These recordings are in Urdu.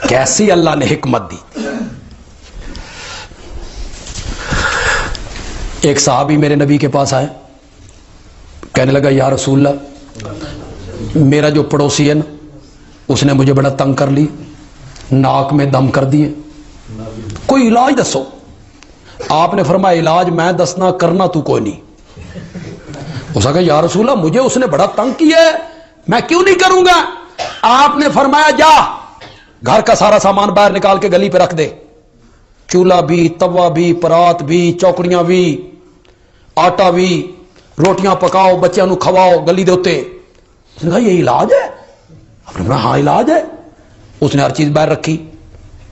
کیسی اللہ نے حکمت دی. ایک صحابی میرے نبی کے پاس آئے, کہنے لگا یا رسول اللہ, میرا جو پڑوسی ہے نا اس نے مجھے بڑا تنگ کر لی, ناک میں دم کر دیے, کوئی علاج دسو. آپ نے فرمایا علاج میں دسنا, کرنا تو کوئی نہیں. اس نے کہا یا رسول اللہ مجھے اس نے بڑا تنگ کیا ہے, میں کیوں نہیں کروں گا. آپ نے فرمایا جا گھر کا سارا سامان باہر نکال کے گلی پہ رکھ دے, چولہا بھی, توا بھی, پرات بھی, چوکڑیاں بھی, آٹا بھی, روٹیاں پکاؤ, بچیاں نو کھواؤ گلی دے اوتے. اس نے کہا یہ علاج ہے. آپ نے کہا ہاں علاج ہے. اس نے ہر چیز باہر رکھی.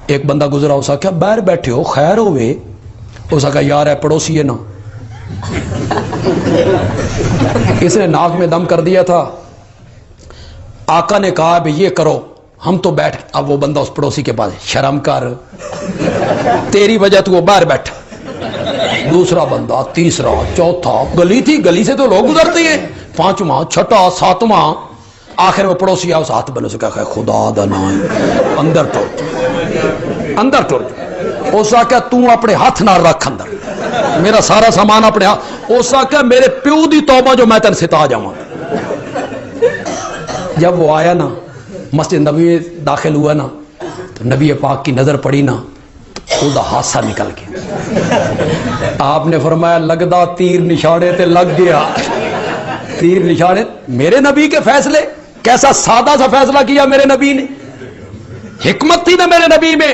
ایک بندہ گزرا, اس نے کہا باہر بیٹھے ہو خیر ہوئے. اس نے کہا یار ہے پڑوسی ہے نا, اس نے ناک میں دم کر دیا تھا. آقا نے کہا بھئی یہ کرو, ہم تو بیٹھ. اب وہ بندہ اس پڑوسی کے پاس, شرم کر, تیری وجہ تو وہ باہر بیٹھا. دوسرا بندہ, تیسرا, چوتھا, گلی تھی, گلی سے تو لوگ گزرتے ہیں, پانچواں, چھٹا, ساتواں. آخر میں پڑوسی آیا, اس ہاتھ بنے سے کہا خدا دا نام اندر ٹر, اندر ٹر. اس نے کہا تو اپنے ہاتھ نہ رکھ اندر, میرا سارا سامان اپنے ہاتھ. اس نے کہا میرے پیو دی توبہ جو میں تن ستا جاؤں. جب وہ آیا نا مسجد نبی میں داخل ہوا نا, تو نبی پاک کی نظر پڑی نا, تو دا حادثہ نکل گیا. آپ نے فرمایا لگدا تیر نشانے تے لگ گیا. تیر نشانے, میرے نبی کے فیصلے, کیسا سادہ سا فیصلہ کیا میرے نبی نے. حکمت تھی نا میرے نبی میں.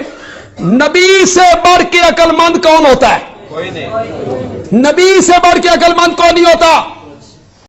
نبی سے بڑھ کے عقل مند کون ہوتا ہے؟ نبی سے بڑھ کے عقل مند کون نہیں ہوتا.